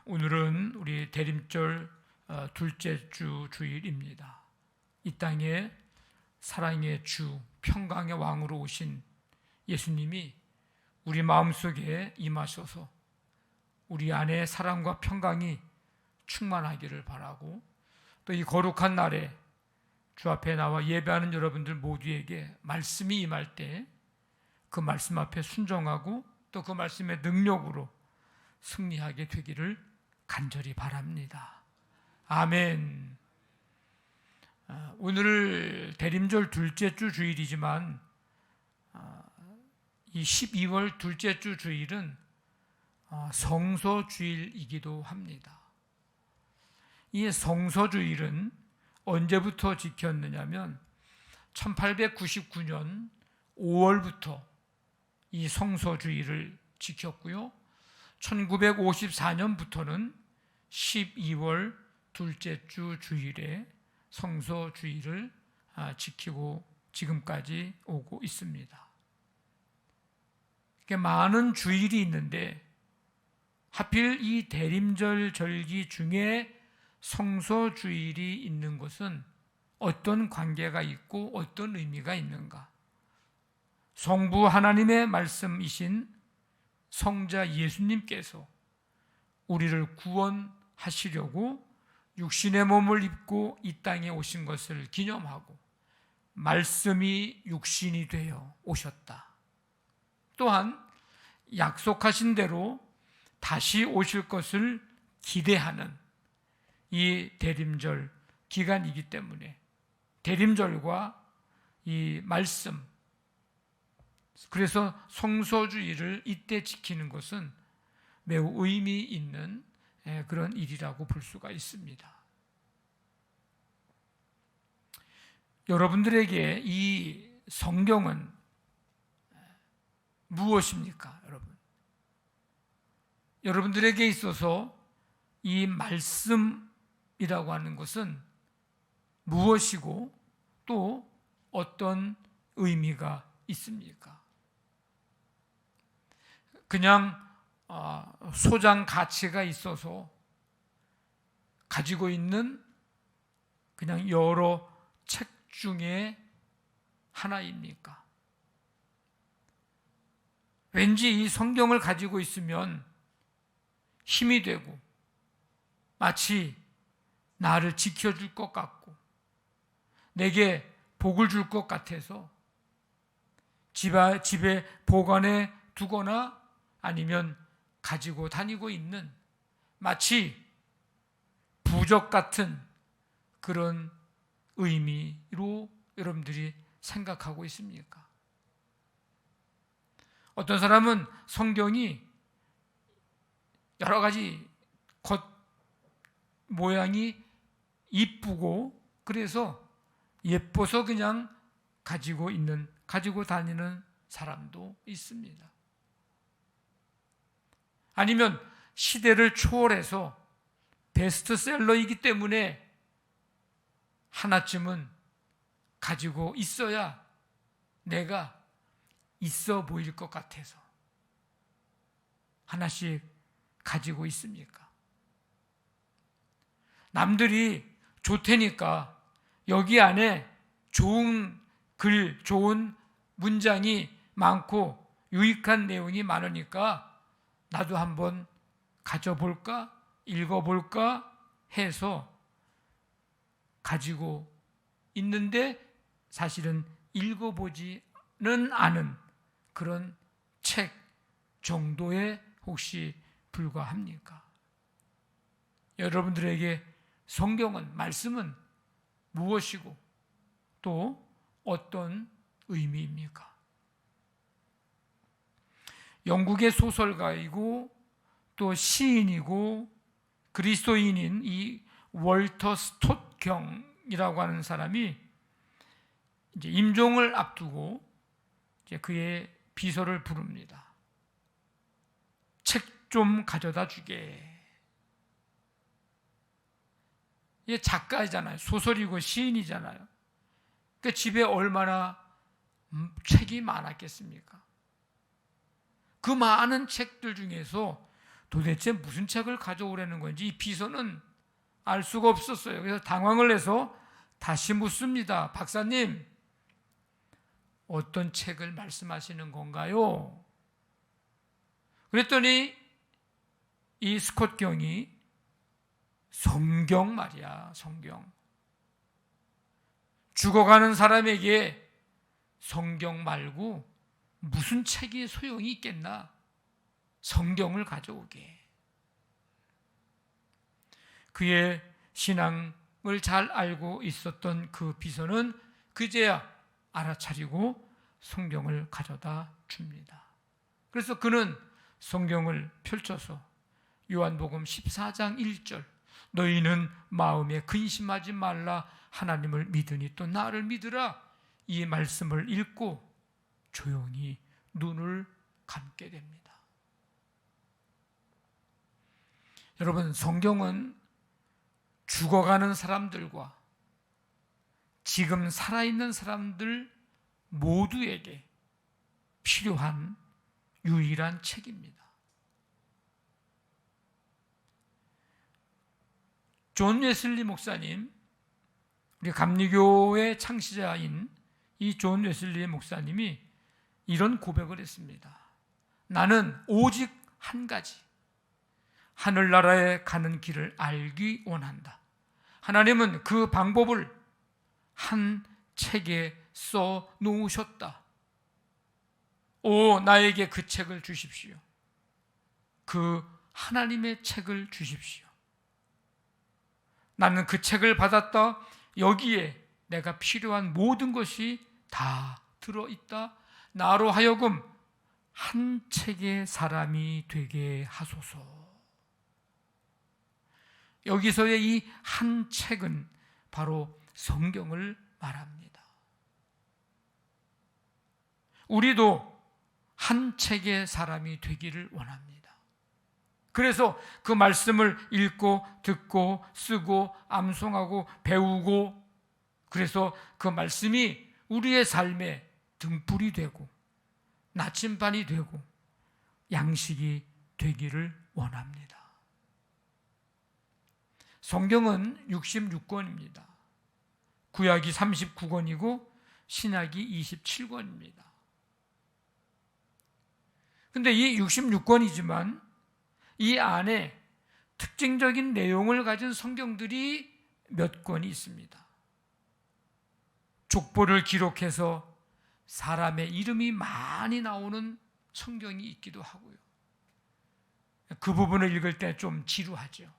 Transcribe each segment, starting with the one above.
오늘은 우리 대림절 둘째 주 주일입니다. 이 땅에 사랑의 주, 평강의 왕으로 오신 예수님이 우리 마음속에 임하셔서 우리 안에 사랑과 평강이 충만하기를 바라고, 또 이 거룩한 날에 주 앞에 나와 예배하는 여러분들 모두에게 말씀이 임할 때 그 말씀 앞에 순종하고 또 그 말씀의 능력으로 승리하게 되기를 간절히 바랍니다. 아멘. 오늘 대림절 둘째 주 주일이지만 이 12월 둘째 주 주일은 성소주일이기도 합니다. 이 성소주일은 언제부터 지켰느냐면 1899년 5월부터 이 성소주일을 지켰고요. 1954년부터는 12월 둘째 주 주일에 성소주일을 지키고 지금까지 오고 있습니다. 많은 주일이 있는데 하필 이 대림절 절기 중에 성소주일이 있는 것은 어떤 관계가 있고 어떤 의미가 있는가? 성부 하나님의 말씀이신 성자 예수님께서 우리를 구원하시려고 육신의 몸을 입고 이 땅에 오신 것을 기념하고 말씀이 육신이 되어 오셨다. 또한 약속하신 대로 다시 오실 것을 기대하는 이 대림절 기간이기 때문에 대림절과 이 말씀, 그래서 성소주일을 이때 지키는 것은 매우 의미 있는 그런 일이라고 볼 수가 있습니다. 여러분들에게 이 성경은 무엇입니까, 여러분? 여러분들에게 있어서 이 말씀이라고 하는 것은 무엇이고 또 어떤 의미가 있습니까? 그냥 소장 가치가 있어서 가지고 있는 그냥 여러 책 중에 하나입니까? 왠지 이 성경을 가지고 있으면 힘이 되고 마치 나를 지켜줄 것 같고 내게 복을 줄 것 같아서 집에 보관해 두거나 아니면 가지고 다니고 있는 마치 부적 같은 그런 의미로 여러분들이 생각하고 있습니까? 어떤 사람은 성경이 여러 가지 겉 모양이 이쁘고 그래서 예뻐서 그냥 가지고 다니는 사람도 있습니다. 아니면 시대를 초월해서 베스트셀러이기 때문에 하나쯤은 가지고 있어야 내가 있어 보일 것 같아서 하나씩 가지고 있습니까? 남들이 좋다니까 여기 안에 좋은 글, 좋은 문장이 많고 유익한 내용이 많으니까 나도 한번 가져볼까? 읽어볼까? 해서 가지고 있는데 사실은 읽어보지는 않은 그런 책 정도에 혹시 불과합니까? 여러분들에게 성경은, 말씀은 무엇이고 또 어떤 의미입니까? 영국의 소설가이고 또 시인이고 그리스도인인 이 월터 스콧 경이라고 하는 사람이 이제 임종을 앞두고 이제 그의 비서를 부릅니다. 책 좀 가져다 주게. 이게 작가이잖아요. 소설이고 시인이잖아요. 그러니까 집에 얼마나 책이 많았겠습니까? 그 많은 책들 중에서 도대체 무슨 책을 가져오라는 건지 이 비서는 알 수가 없었어요. 그래서 당황을 해서 다시 묻습니다. 박사님, 어떤 책을 말씀하시는 건가요? 그랬더니 이 스콧 경이 성경 말이야, 성경. 죽어가는 사람에게 성경 말고 무슨 책이 소용이 있겠나? 성경을 가져오게. 그의 신앙을 잘 알고 있었던 그 비서는 그제야 알아차리고 성경을 가져다 줍니다. 그래서 그는 성경을 펼쳐서 요한복음 14장 1절, 너희는 마음에 근심하지 말라, 하나님을 믿으니 또 나를 믿으라, 이 말씀을 읽고 조용히 눈을 감게 됩니다. 여러분, 성경은 죽어가는 사람들과 지금 살아있는 사람들 모두에게 필요한 유일한 책입니다. 존 웨슬리 목사님, 우리 감리교의 창시자인 이 존 웨슬리 목사님이 이런 고백을 했습니다. 나는 오직 한 가지, 하늘나라에 가는 길을 알기 원한다. 하나님은 그 방법을 한 책에 써 놓으셨다. 오, 나에게 그 책을 주십시오. 그 하나님의 책을 주십시오. 나는 그 책을 받았다. 여기에 내가 필요한 모든 것이 다 들어있다. 나로 하여금 한 책의 사람이 되게 하소서. 여기서의 이 한 책은 바로 성경을 말합니다. 우리도 한 책의 사람이 되기를 원합니다. 그래서 그 말씀을 읽고 듣고 쓰고 암송하고 배우고, 그래서 그 말씀이 우리의 삶에 등불이 되고 나침반이 되고 양식이 되기를 원합니다. 성경은 66권입니다. 구약이 39권이고 신약이 27권입니다. 근데 이 66권이지만 이 안에 특징적인 내용을 가진 성경들이 몇 권이 있습니다. 족보를 기록해서 사람의 이름이 많이 나오는 성경이 있기도 하고요. 그 부분을 읽을 때 좀 지루하죠.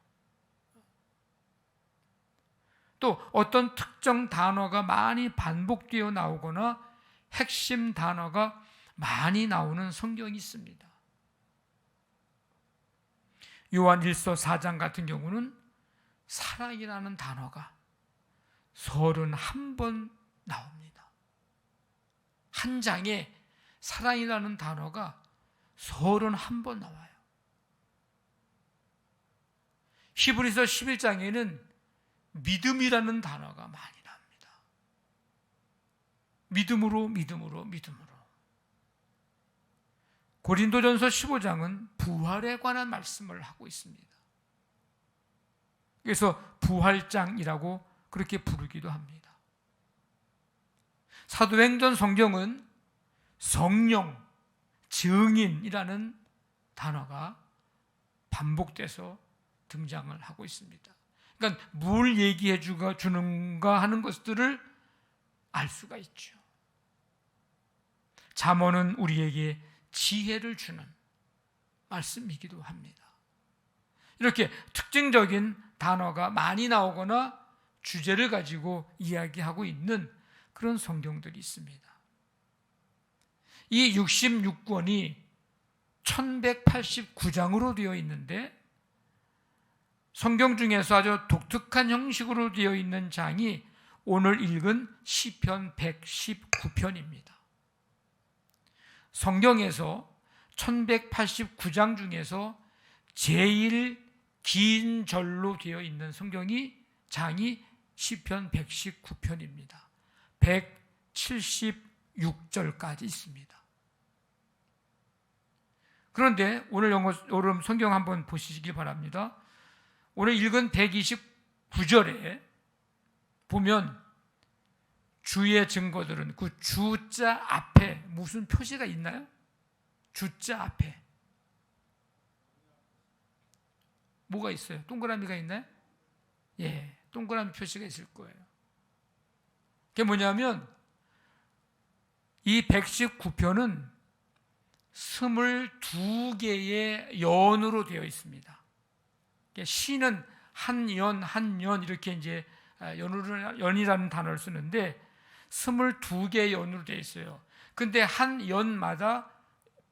또 어떤 특정 단어가 많이 반복되어 나오거나 핵심 단어가 많이 나오는 성경이 있습니다. 요한 1서 4장 같은 경우는 사랑이라는 단어가 31번 나옵니다. 한 장에 사랑이라는 단어가 31번 나와요. 히브리서 11장에는 믿음이라는 단어가 많이 나옵니다. 믿음으로, 믿음으로, 믿음으로. 고린도전서 15장은 부활에 관한 말씀을 하고 있습니다. 그래서 부활장이라고 그렇게 부르기도 합니다. 사도행전 성경은 성령, 증인이라는 단어가 반복돼서 등장을 하고 있습니다. 그러니까 뭘 얘기해 주는가 하는 것들을 알 수가 있죠. 잠언은 우리에게 지혜를 주는 말씀이기도 합니다. 이렇게 특징적인 단어가 많이 나오거나 주제를 가지고 이야기하고 있는 그런 성경들이 있습니다. 이 66권이 1189장으로 되어 있는데 성경 중에서 아주 독특한 형식으로 되어 있는 장이 오늘 읽은 시편 119편입니다. 성경에서 1189장 중에서 제일 긴 절로 되어 있는 장이 시편 119편입니다. 176절까지 있습니다. 그런데 오늘 여러분 성경 한번 보시기 바랍니다. 오늘 읽은 129절에 보면 주의 증거들은 그 주자 앞에 무슨 표시가 있나요? 주자 앞에 뭐가 있어요? 동그라미가 있나요? 예, 동그라미 표시가 있을 거예요. 그게 뭐냐면 이 119편은 22개의 연으로 되어 있습니다. 시는 한 연 이렇게 이제 연이라는 단어를 쓰는데 22개의 연으로 되어 있어요. 근데 한 연마다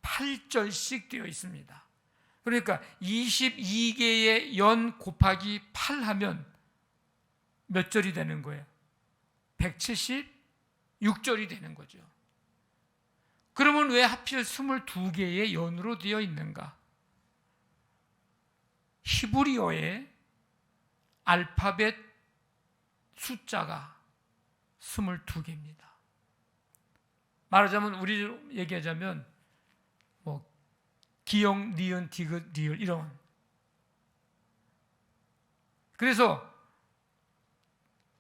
8절씩 되어 있습니다. 그러니까 22개의 연 곱하기 8 하면 몇 절이 되는 거예요? 176절이 되는 거죠. 그러면 왜 하필 22개의 연으로 되어 있는가? 히브리어의 알파벳 숫자가 22개입니다. 말하자면 우리로 얘기하자면 뭐 기역, 니은, 디귿, 리을 이런. 그래서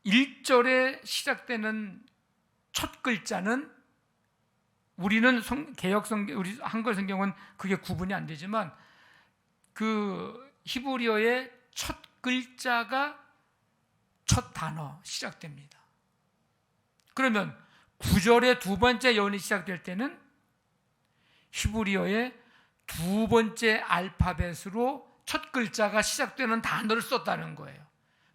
1절에 시작되는 첫 글자는 우리는 개역 성경, 우리 한글 성경은 그게 구분이 안 되지만 그 히브리어의 첫 글자가 첫 단어 시작됩니다. 그러면 9절의 두 번째 연이 시작될 때는 히브리어의 두 번째 알파벳으로 첫 글자가 시작되는 단어를 썼다는 거예요.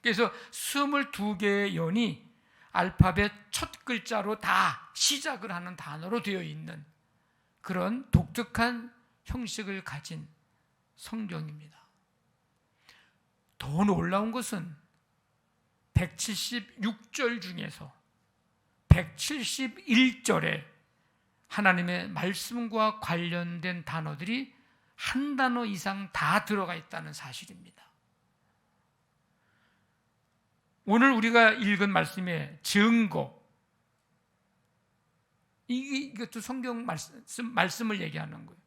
그래서 22개의 연이 알파벳 첫 글자로 다 시작을 하는 단어로 되어 있는 그런 독특한 형식을 가진 성경입니다. 더 놀라운 것은 176절 중에서 171절에 하나님의 말씀과 관련된 단어들이 한 단어 이상 다 들어가 있다는 사실입니다. 오늘 우리가 읽은 말씀의 증거, 이것도 성경 말씀을 얘기하는 거예요.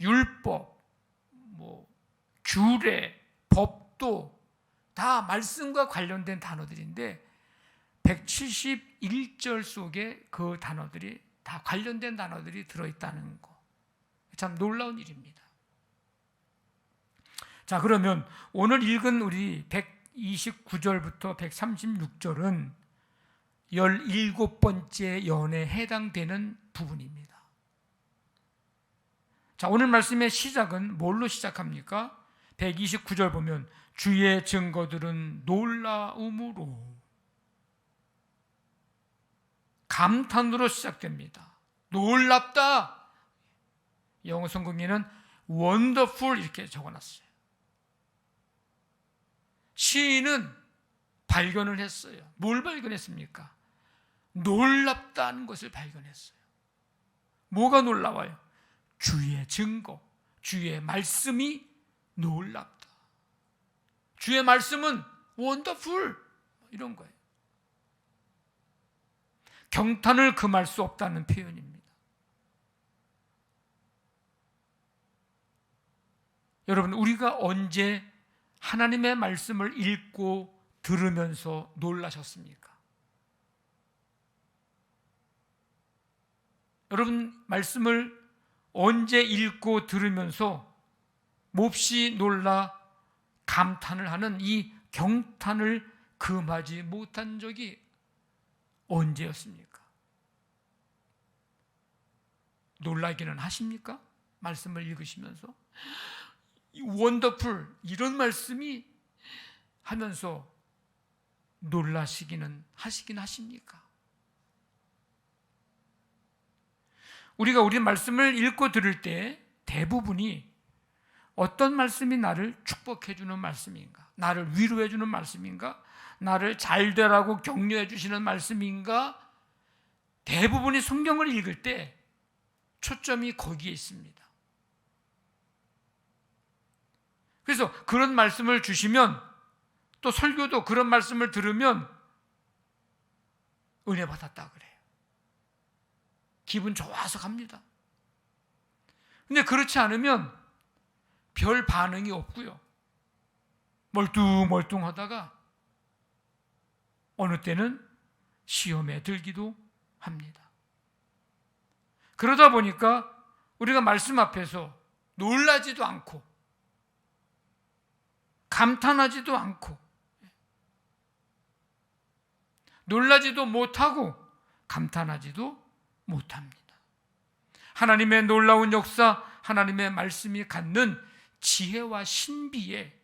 율법, 규례, 법도 다 말씀과 관련된 단어들인데 171절 속에 그 단어들이 다 관련된 단어들이 들어있다는 거. 참 놀라운 일입니다. 자, 그러면 오늘 읽은 우리 129절부터 136절은 17번째 연에 해당되는 부분입니다. 자, 오늘 말씀의 시작은 뭘로 시작합니까? 129절 보면 주의 증거들은 놀라움으로, 감탄으로 시작됩니다. 놀랍다. 영어 성경에는 wonderful 이렇게 적어놨어요. 시인은 발견을 했어요. 뭘 발견했습니까? 놀랍다는 것을 발견했어요. 뭐가 놀라워요? 주의 증거, 주의 말씀이 놀랍다. 주의 말씀은 wonderful 이런 거예요. 경탄을 금할 수 없다는 표현입니다. 여러분, 우리가 언제 하나님의 말씀을 읽고 들으면서 놀라셨습니까? 여러분, 말씀을 언제 읽고 들으면서 몹시 놀라 감탄을 하는 이 경탄을 금하지 못한 적이 언제였습니까? 놀라기는 하십니까? 말씀을 읽으시면서 원더풀 이런 말씀이 하면서 놀라시기는 하시긴 하십니까? 우리가 우리 말씀을 읽고 들을 때 대부분이 어떤 말씀이 나를 축복해 주는 말씀인가? 나를 위로해 주는 말씀인가? 나를 잘 되라고 격려해 주시는 말씀인가? 대부분이 성경을 읽을 때 초점이 거기에 있습니다. 그래서 그런 말씀을 주시면, 또 설교도 그런 말씀을 들으면 은혜 받았다 그래요. 기분 좋아서 갑니다. 근데 그렇지 않으면 별 반응이 없고요. 멀뚱멀뚱하다가 어느 때는 시험에 들기도 합니다. 그러다 보니까 우리가 말씀 앞에서 놀라지도 않고 감탄하지도 않고 놀라지도 못하고 감탄하지도 못합니다. 하나님의 놀라운 역사, 하나님의 말씀이 갖는 지혜와 신비에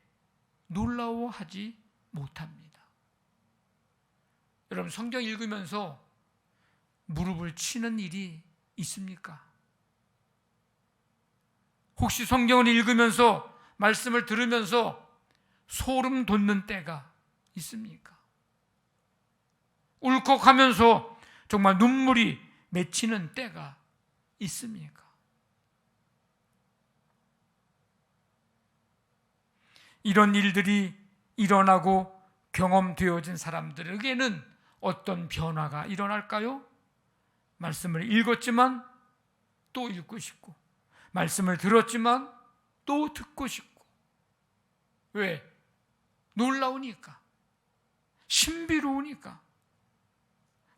놀라워하지 못합니다. 여러분, 성경 읽으면서 무릎을 치는 일이 있습니까? 혹시 성경을 읽으면서 말씀을 들으면서 소름 돋는 때가 있습니까? 울컥하면서 정말 눈물이 맺히는 때가 있습니까? 이런 일들이 일어나고 경험되어진 사람들에게는 어떤 변화가 일어날까요? 말씀을 읽었지만 또 읽고 싶고, 말씀을 들었지만 또 듣고 싶고. 왜? 놀라우니까, 신비로우니까.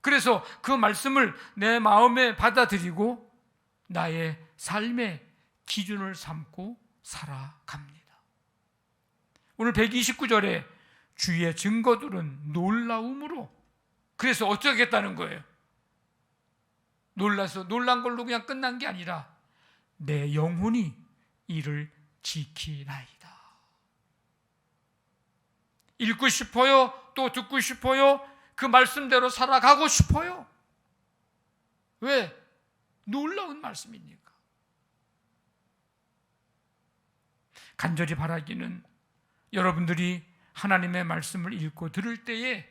그래서 그 말씀을 내 마음에 받아들이고 나의 삶의 기준을 삼고 살아갑니다. 오늘 129절에 주의 증거들은 놀라움으로, 그래서 어떻게 하겠다는 거예요? 놀라서 놀란 걸로 그냥 끝난 게 아니라 내 영혼이 이를 지키나이다. 읽고 싶어요. 또 듣고 싶어요. 그 말씀대로 살아가고 싶어요. 왜? 놀라운 말씀이니까. 간절히 바라기는 여러분들이 하나님의 말씀을 읽고 들을 때에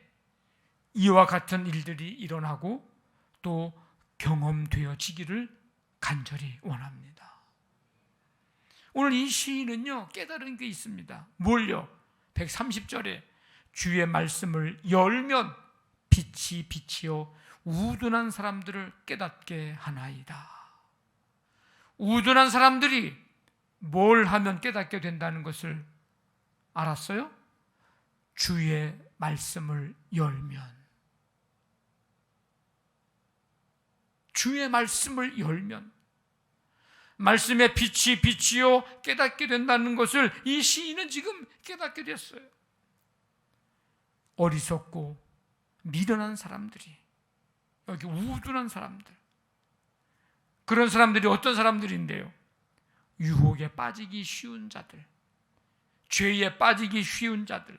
이와 같은 일들이 일어나고 또 경험되어지기를 간절히 원합니다. 오늘 이 시인은요, 깨달은 게 있습니다. 뭘요? 130절에 주의 말씀을 열면 빛이 빛이요 우둔한 사람들을 깨닫게 하나이다. 우둔한 사람들이 뭘 하면 깨닫게 된다는 것을 알았어요? 주의 말씀을 열면. 주의 말씀을 열면 말씀의 빛이 빛이요 깨닫게 된다는 것을 이 시인은 지금 깨닫게 됐어요. 어리석고 미련한 사람들이, 여기 우둔한 사람들, 그런 사람들이 어떤 사람들인데요? 유혹에 빠지기 쉬운 자들, 죄에 빠지기 쉬운 자들,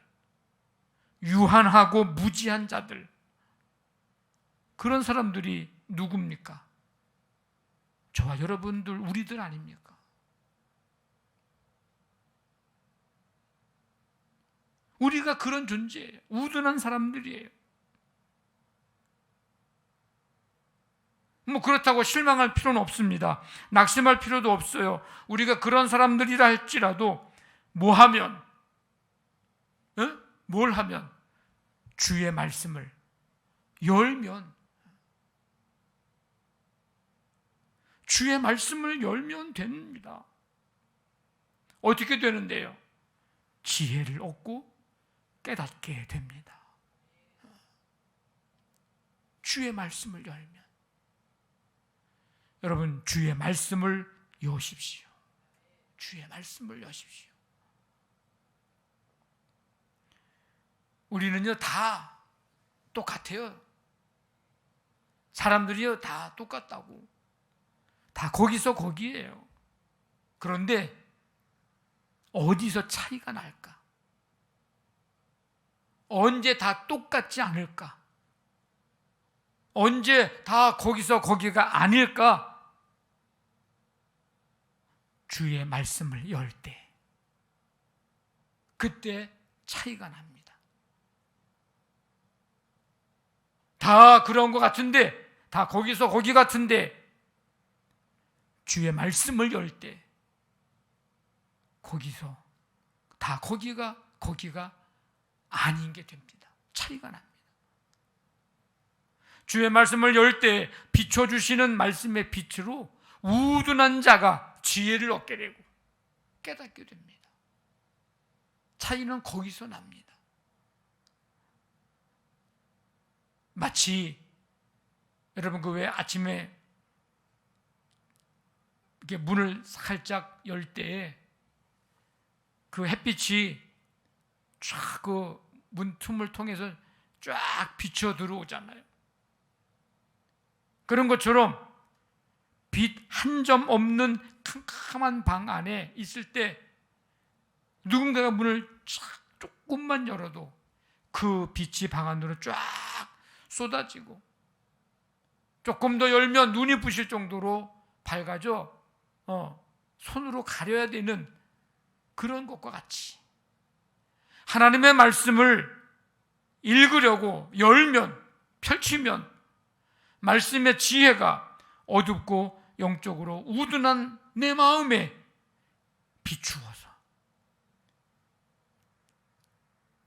유한하고 무지한 자들, 그런 사람들이 누굽니까? 저와 여러분들, 우리들 아닙니까? 우리가 그런 존재예요. 우둔한 사람들이에요. 그렇다고 실망할 필요는 없습니다. 낙심할 필요도 없어요. 우리가 그런 사람들이라 할지라도 뭘 하면 주의 말씀을 열면, 주의 말씀을 열면 됩니다. 어떻게 되는데요? 지혜를 얻고 깨닫게 됩니다. 주의 말씀을 열면. 여러분, 주의 말씀을 여십시오. 주의 말씀을 여십시오. 우리는요, 다 똑같아요. 사람들이요, 다 똑같다고. 다 거기서 거기에요. 그런데 어디서 차이가 날까? 언제 다 똑같지 않을까? 언제 다 거기서 거기가 아닐까? 주의 말씀을 열 때, 그때 차이가 납니다. 다 그런 것 같은데, 다 거기서 거기 같은데, 주의 말씀을 열 때 거기서 다 거기가 아닌 게 됩니다. 차이가 납니다. 주의 말씀을 열 때 비춰주시는 말씀의 빛으로 우둔한 자가 지혜를 얻게 되고 깨닫게 됩니다. 차이는 거기서 납니다. 마치 여러분 그 왜 아침에 이렇게 문을 살짝 열 때 그 햇빛이 쫙 그 문틈을 통해서 쫙 비쳐 들어오잖아요. 그런 것처럼 빛 한 점 없는 캄캄한 방 안에 있을 때 누군가가 문을 조금만 열어도 그 빛이 방 안으로 쫙 쏟아지고, 조금 더 열면 눈이 부실 정도로 밝아져 손으로 가려야 되는 그런 것과 같이 하나님의 말씀을 읽으려고 열면, 펼치면 말씀의 지혜가 어둡고 영적으로 우둔한 내 마음에 비추어서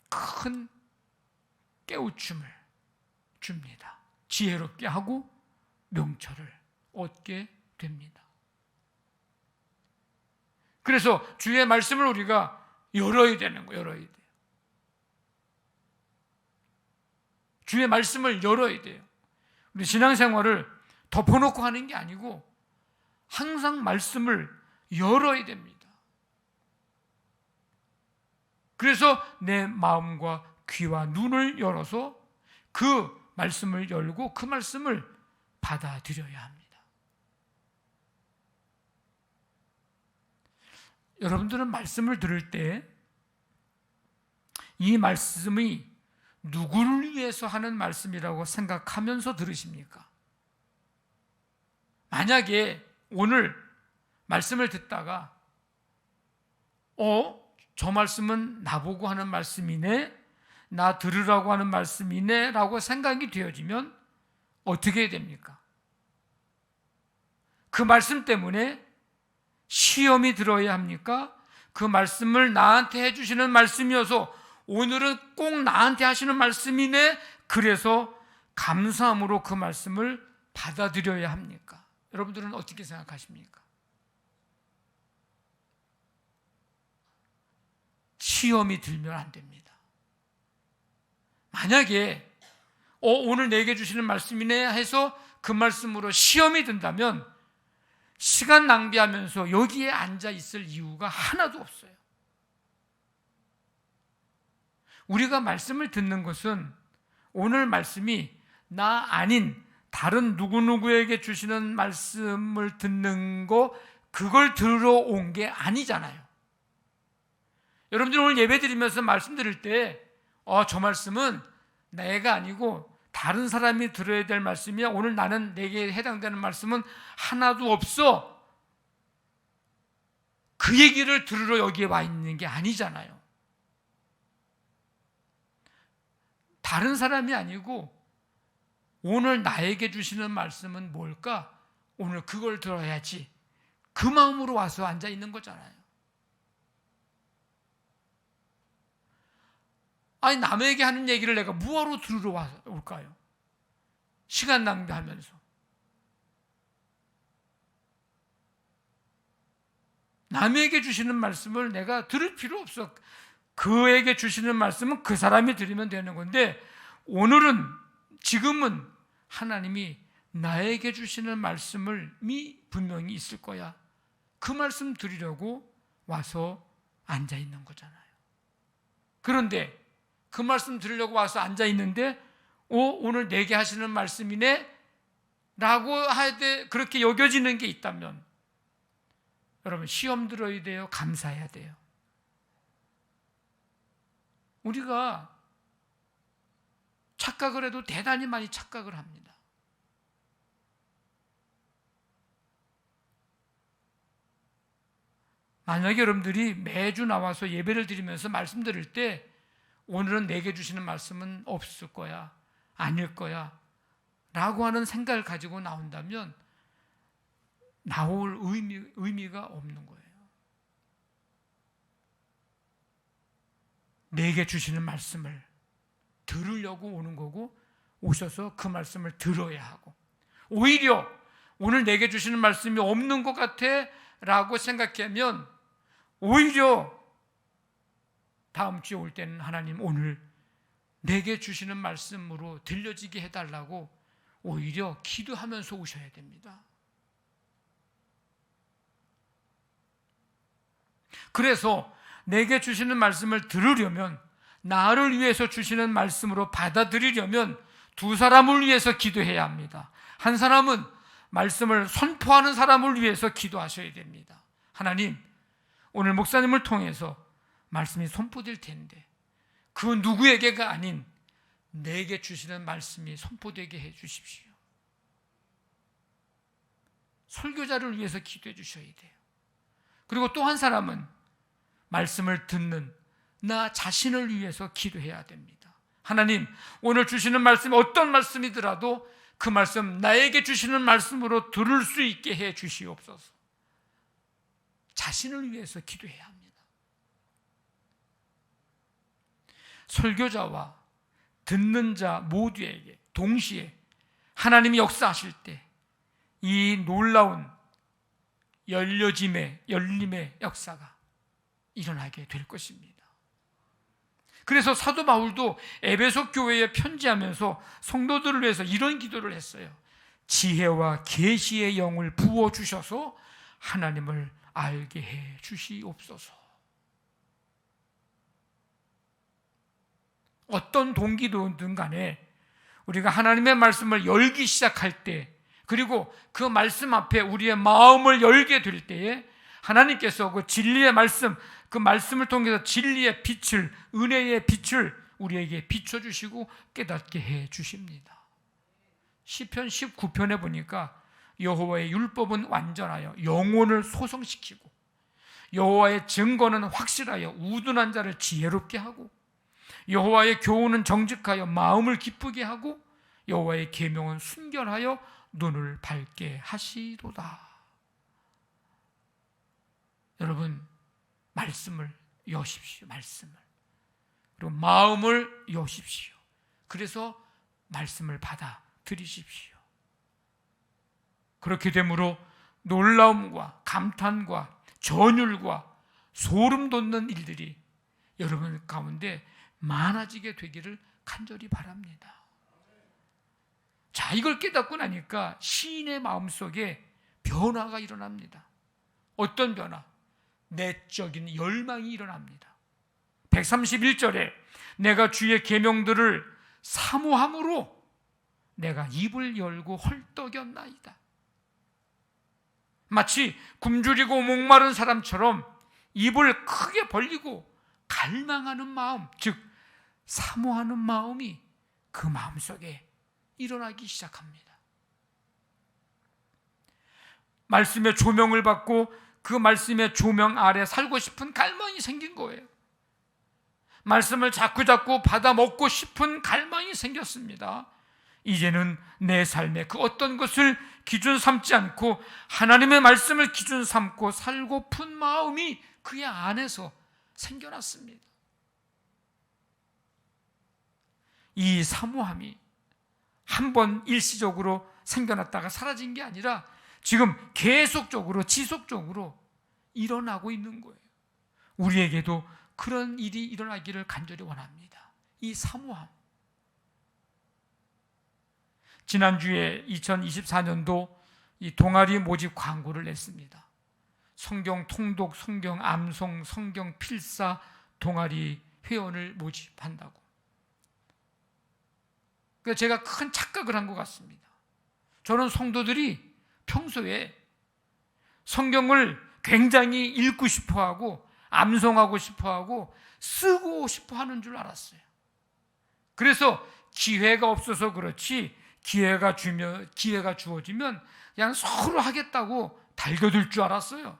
큰 깨우침을 줍니다. 지혜롭게 하고 명철을 얻게 됩니다. 그래서 주의 말씀을 우리가 열어야 되는 거예요. 열어야 돼요. 주의 말씀을 열어야 돼요. 우리 신앙생활을 덮어놓고 하는 게 아니고 항상 말씀을 열어야 됩니다. 그래서 내 마음과 귀와 눈을 열어서 그 말씀을 열고 그 말씀을 받아들여야 합니다. 여러분들은 말씀을 들을 때 이 말씀이 누구를 위해서 하는 말씀이라고 생각하면서 들으십니까? 만약에 오늘 말씀을 듣다가 저 말씀은 나보고 하는 말씀이네, 나 들으라고 하는 말씀이네 라고 생각이 되어지면 어떻게 해야 됩니까? 그 말씀 때문에 시험이 들어야 합니까? 그 말씀을 나한테 해주시는 말씀이어서 오늘은 꼭 나한테 하시는 말씀이네, 그래서 감사함으로 그 말씀을 받아들여야 합니까? 여러분들은 어떻게 생각하십니까? 시험이 들면 안 됩니다. 만약에 오늘 내게 주시는 말씀이네 해서 그 말씀으로 시험이 든다면 시간 낭비하면서 여기에 앉아 있을 이유가 하나도 없어요. 우리가 말씀을 듣는 것은 오늘 말씀이 나 아닌 다른 누구누구에게 주시는 말씀을 듣는 거, 그걸 들으러 온 게 아니잖아요. 여러분들 오늘 예배 드리면서 말씀 드릴 때 저 말씀은 내가 아니고 다른 사람이 들어야 될 말씀이야, 오늘 나는 내게 해당되는 말씀은 하나도 없어, 그 얘기를 들으러 여기에 와 있는 게 아니잖아요. 다른 사람이 아니고 오늘 나에게 주시는 말씀은 뭘까? 오늘 그걸 들어야지, 그 마음으로 와서 앉아 있는 거잖아요. 아니, 남에게 하는 얘기를 내가 뭐하러 들으러 올까요? 시간 낭비하면서. 남에게 주시는 말씀을 내가 들을 필요 없어. 그에게 주시는 말씀은 그 사람이 들으면 되는 건데, 오늘은, 지금은 하나님이 나에게 주시는 말씀이 분명히 있을 거야, 그 말씀 들으려고 와서 앉아 있는 거잖아요. 그런데 그 말씀 들으려고 와서 앉아 있는데 오늘 내게 하시는 말씀이네 라고 하되 그렇게 여겨지는 게 있다면, 여러분 시험 들어야 돼요? 감사해야 돼요? 우리가 착각을 해도 대단히 많이 착각을 합니다. 만약에 여러분들이 매주 나와서 예배를 드리면서 말씀 드릴 때 오늘은 내게 주시는 말씀은 없을 거야, 아닐 거야 라고 하는 생각을 가지고 나온다면 나올 의미가 없는 거예요. 내게 주시는 말씀을 들으려고 오는 거고, 오셔서 그 말씀을 들어야 하고, 오히려 오늘 내게 주시는 말씀이 없는 것 같아 라고 생각하면 오히려 다음 주에 올 때는 하나님 오늘 내게 주시는 말씀으로 들려지게 해달라고 오히려 기도하면서 오셔야 됩니다. 그래서 내게 주시는 말씀을 들으려면, 나를 위해서 주시는 말씀으로 받아들이려면 두 사람을 위해서 기도해야 합니다. 한 사람은 말씀을 선포하는 사람을 위해서 기도하셔야 됩니다. 하나님, 오늘 목사님을 통해서 말씀이 선포될 텐데 그 누구에게가 아닌 내게 주시는 말씀이 선포되게 해 주십시오. 설교자를 위해서 기도해 주셔야 돼요. 그리고 또 한 사람은 말씀을 듣는 나 자신을 위해서 기도해야 됩니다. 하나님, 오늘 주시는 말씀이 어떤 말씀이더라도 그 말씀 나에게 주시는 말씀으로 들을 수 있게 해 주시옵소서. 자신을 위해서 기도해야 합니다. 설교자와 듣는 자 모두에게 동시에 하나님이 역사하실 때 이 놀라운 열림의 역사가 일어나게 될 것입니다. 그래서 사도 바울도 에베소 교회에 편지하면서 성도들을 위해서 이런 기도를 했어요. 지혜와 계시의 영을 부어주셔서 하나님을 알게 해 주시옵소서. 어떤 동기든 간에 우리가 하나님의 말씀을 열기 시작할 때, 그리고 그 말씀 앞에 우리의 마음을 열게 될 때에 하나님께서 그 진리의 말씀, 그 말씀을 통해서 진리의 빛을, 은혜의 빛을 우리에게 비춰주시고 깨닫게 해 주십니다. 시편 19편에 보니까 여호와의 율법은 완전하여 영혼을 소성시키고 여호와의 증거는 확실하여 우둔한 자를 지혜롭게 하고 여호와의 교훈은 정직하여 마음을 기쁘게 하고 여호와의 계명은 순결하여 눈을 밝게 하시도다. 여러분, 말씀을 여십시오. 말씀을. 그리고 마음을 여십시오. 그래서 말씀을 받아 들이십시오. 그렇게 되므로 놀라움과 감탄과 전율과 소름 돋는 일들이 여러분 가운데 많아지게 되기를 간절히 바랍니다. 자, 이걸 깨닫고 나니까 시인의 마음속에 변화가 일어납니다. 어떤 변화? 내적인 열망이 일어납니다. 131절에 내가 주의 계명들을 사모함으로 내가 입을 열고 헐떡였나이다. 마치 굶주리고 목마른 사람처럼 입을 크게 벌리고 갈망하는 마음, 즉 사모하는 마음이 그 마음속에 일어나기 시작합니다. 말씀의 조명을 받고 그 말씀의 조명 아래 살고 싶은 갈망이 생긴 거예요. 말씀을 자꾸 받아 먹고 싶은 갈망이 생겼습니다. 이제는 내 삶의 그 어떤 것을 기준 삼지 않고 하나님의 말씀을 기준 삼고 살고픈 마음이 그의 안에서 생겨났습니다. 이 사모함이 한 번 일시적으로 생겨났다가 사라진 게 아니라 지금 계속적으로 지속적으로 일어나고 있는 거예요. 우리에게도 그런 일이 일어나기를 간절히 원합니다. 이 사모함. 지난주에 2024년도 이 동아리 모집 광고를 냈습니다. 성경 통독, 성경 암송, 성경 필사 동아리 회원을 모집한다고. 그래서 제가 큰 착각을 한 것 같습니다. 저는 성도들이 평소에 성경을 굉장히 읽고 싶어하고 암송하고 싶어하고 쓰고 싶어하는 줄 알았어요. 그래서 기회가 없어서 그렇지 기회가 주어지면 그냥 서로 하겠다고 달겨들 줄 알았어요.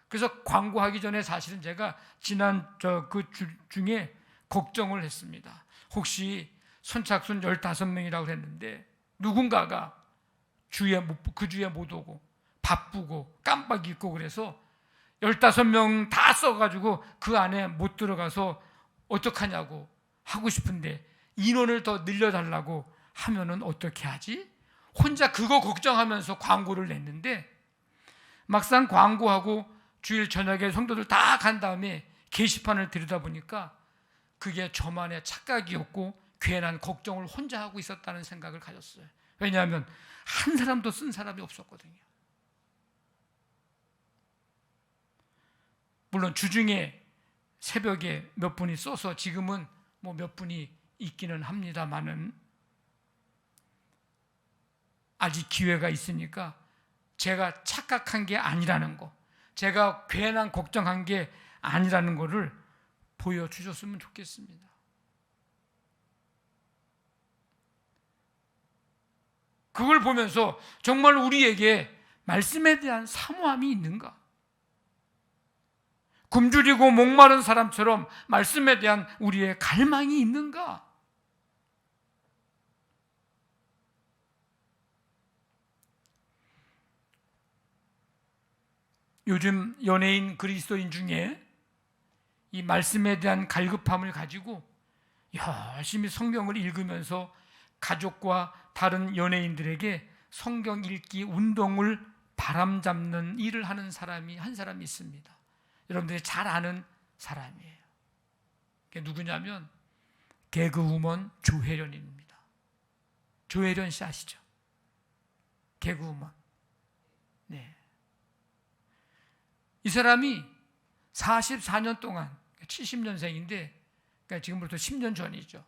그래서 광고하기 전에 사실은 제가 지난 그 주 중에 걱정을 했습니다. 혹시 선착순 15명이라고 했는데 누군가가 그 주에 못 오고 바쁘고 깜빡 잊고 그래서 15명 다 써가지고 그 안에 못 들어가서 어떡하냐고 하고 싶은데 인원을 더 늘려달라고 하면은 어떻게 하지? 혼자 그거 걱정하면서 광고를 냈는데 막상 광고하고 주일 저녁에 성도들 다 간 다음에 게시판을 들여다보니까 그게 저만의 착각이었고 괜한 걱정을 혼자 하고 있었다는 생각을 가졌어요. 왜냐하면 한 사람도 쓴 사람이 없었거든요. 물론 주중에 새벽에 몇 분이 써서 지금은 뭐 몇 분이 있기는 합니다만은 아직 기회가 있으니까 제가 착각한 게 아니라는 거, 제가 괜한 걱정한 게 아니라는 거를 보여주셨으면 좋겠습니다. 그걸 보면서 정말 우리에게 말씀에 대한 사모함이 있는가? 굶주리고 목마른 사람처럼 말씀에 대한 우리의 갈망이 있는가? 요즘 연예인 그리스도인 중에 이 말씀에 대한 갈급함을 가지고 열심히 성경을 읽으면서 가족과 다른 연예인들에게 성경 읽기 운동을 바람잡는 일을 하는 사람이 한 사람이 있습니다. 여러분들이 잘 아는 사람이에요. 그게 누구냐면 개그우먼 조혜련입니다. 조혜련 씨 아시죠? 개그우먼. 네. 이 사람이 44년 동안 70년생인데 그러니까 지금부터 10년 전이죠.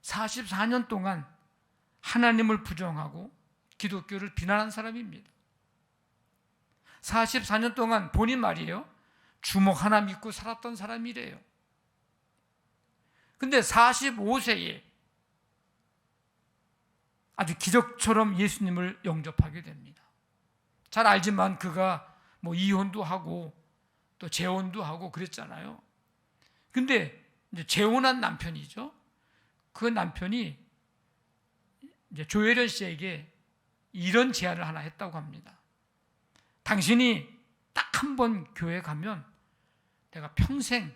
44년 동안 하나님을 부정하고 기독교를 비난한 사람입니다. 44년 동안 본인 말이에요. 주먹 하나 믿고 살았던 사람이래요. 근데 45세에 아주 기적처럼 예수님을 영접하게 됩니다. 잘 알지만 그가 뭐 이혼도 하고 또 재혼도 하고 그랬잖아요. 근데 이제 재혼한 남편이죠. 그 남편이 이제 조혜련 씨에게 이런 제안을 하나 했다고 합니다. 당신이 딱 한 번 교회 가면 내가 평생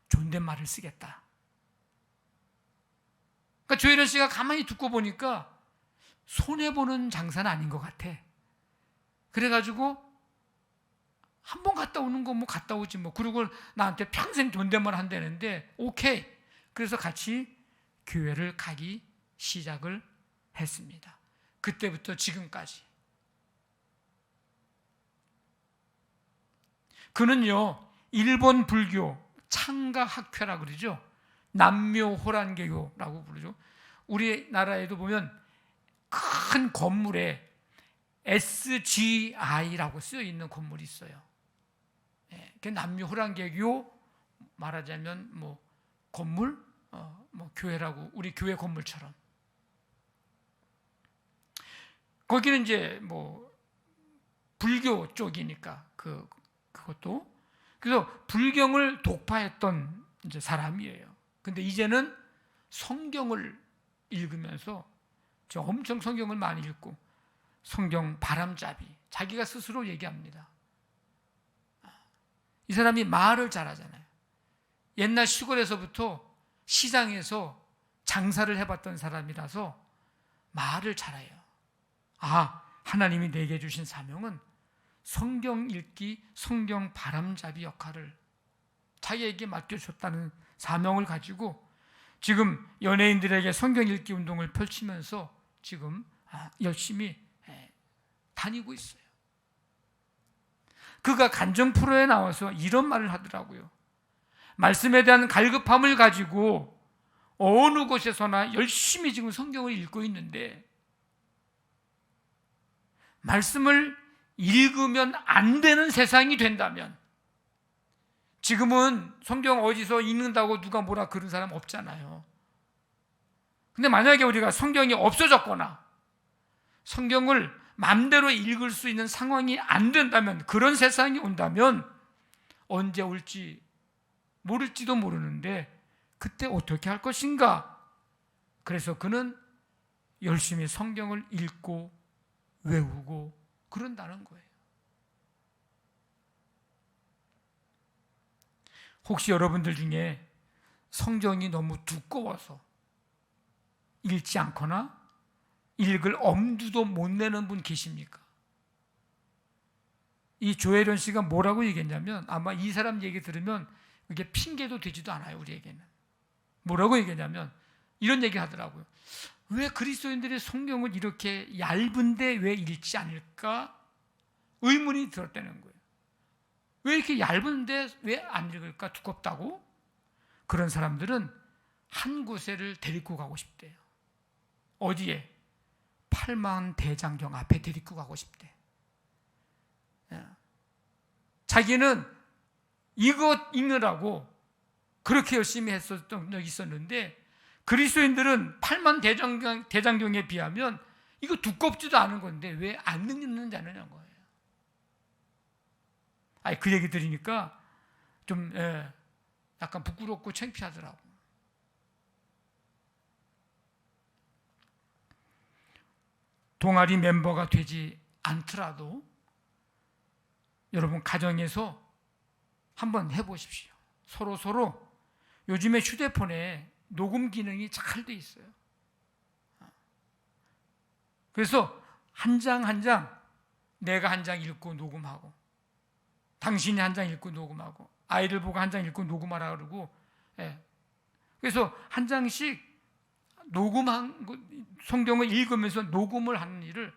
존댓말을 쓰겠다. 그러니까 조혜련 씨가 가만히 듣고 보니까 손해보는 장사는 아닌 것 같아. 그래가지고 한 번 갔다 오는 거 뭐 갔다 오지 뭐. 그리고 나한테 평생 존댓말 한다는데 오케이. 그래서 같이 교회를 가기 시작을 했습니다. 그때부터 지금까지. 그는요, 일본 불교 창가학회라고 그러죠. 남묘호란계교라고 부르죠. 우리나라에도 보면 큰 건물에 SGI라고 쓰여 있는 건물이 있어요. 그 남묘호란계교 말하자면 뭐 건물, 뭐 교회라고 우리 교회 건물처럼. 거기는 이제 뭐 불교 쪽이니까 그것도 그래서 불경을 독파했던 이제 사람이에요. 근데 이제는 성경을 읽으면서 엄청 성경을 많이 읽고 성경 바람잡이 자기가 스스로 얘기합니다. 이 사람이 말을 잘하잖아요. 옛날 시골에서부터 시장에서 장사를 해봤던 사람이라서 말을 잘해요. 하나님이 내게 주신 사명은 성경 읽기, 성경 바람잡이 역할을 자기에게 맡겨줬다는 사명을 가지고 지금 연예인들에게 성경 읽기 운동을 펼치면서 지금 열심히 다니고 있어요. 그가 간증 프로에 나와서 이런 말을 하더라고요. 말씀에 대한 갈급함을 가지고 어느 곳에서나 열심히 지금 성경을 읽고 있는데 말씀을 읽으면 안 되는 세상이 된다면, 지금은 성경 어디서 읽는다고 누가 뭐라 그런 사람 없잖아요. 근데 만약에 우리가 성경이 없어졌거나 성경을 마음대로 읽을 수 있는 상황이 안 된다면, 그런 세상이 온다면 언제 올지 모를지도 모르는데 그때 어떻게 할 것인가? 그래서 그는 열심히 성경을 읽고 외우고 그런다는 거예요. 혹시 여러분들 중에 성경이 너무 두꺼워서 읽지 않거나 읽을 엄두도 못 내는 분 계십니까? 이 조혜련 씨가 뭐라고 얘기했냐면, 아마 이 사람 얘기 들으면 이게 핑계도 되지도 않아요, 우리에게는. 뭐라고 얘기했냐면 이런 얘기 하더라고요. 왜 그리스도인들이 성경을 이렇게 얇은데 왜 읽지 않을까? 의문이 들었다는 거예요. 왜 이렇게 얇은데 왜 안 읽을까? 두껍다고? 그런 사람들은 한 곳에를 데리고 가고 싶대요. 어디에? 팔만대장경 앞에 데리고 가고 싶대. 자기는 이것 읽느라고 그렇게 열심히 했었던 적이 있었는데, 그리스도인들은 팔만대장경에 비하면 이거 두껍지도 않은 건데 왜 안 읽는지 않느냐는 거예요. 그 얘기 들으니까 좀 약간 부끄럽고 창피하더라고. 동아리 멤버가 되지 않더라도 여러분 가정에서 한번 해보십시오. 서로 요즘에 휴대폰에 녹음 기능이 잘 돼 있어요. 그래서 한 장 한 장, 내가 한 장 읽고 녹음하고, 당신이 한 장 읽고 녹음하고, 아이들 보고 한 장 읽고 녹음하라 그러고, 그래서 한 장씩 녹음한 성경을 읽으면서 녹음을 하는 일을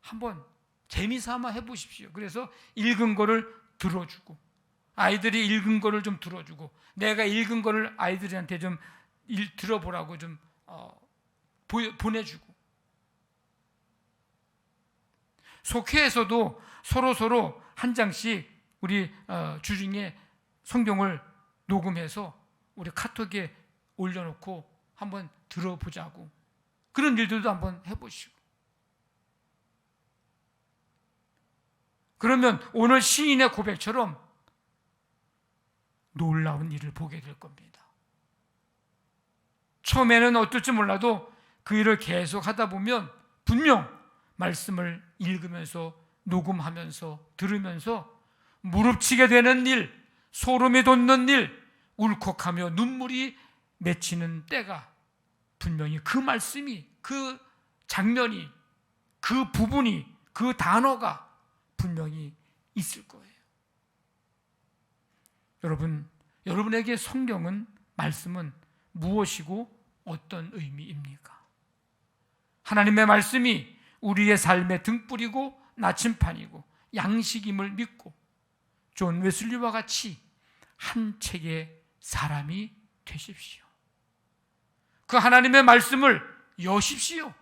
한번 재미삼아 해보십시오. 그래서 읽은 거를 들어주고, 아이들이 읽은 거를 좀 들어주고, 내가 읽은 거를 아이들한테 좀 들어보라고 좀 보내주고, 속회에서도 서로 한 장씩 우리 주중에 성경을 녹음해서 우리 카톡에 올려놓고 한번 들어보자고, 그런 일들도 한번 해보시고, 그러면 오늘 시인의 고백처럼 놀라운 일을 보게 될 겁니다. 처음에는 어떨지 몰라도 그 일을 계속 하다 보면 분명 말씀을 읽으면서 녹음하면서 들으면서 무릎치게 되는 일, 소름이 돋는 일, 울컥하며 눈물이 맺히는 때가 분명히 그 말씀이, 그 장면이, 그 부분이, 그 단어가 분명히 있을 거예요. 여러분에게 성경은, 말씀은 무엇이고 어떤 의미입니까? 하나님의 말씀이 우리의 삶의 등불이고 나침판이고 양식임을 믿고 존 웨슬리와 같이 한 책의 사람이 되십시오. 그 하나님의 말씀을 여십시오.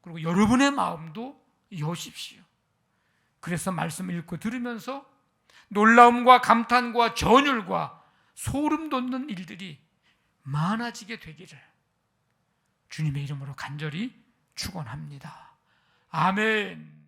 그리고 여러분의 마음도 여십시오. 그래서 말씀을 읽고 들으면서 놀라움과 감탄과 전율과 소름 돋는 일들이 많아지게 되기를 주님의 이름으로 간절히 축원합니다. 아멘.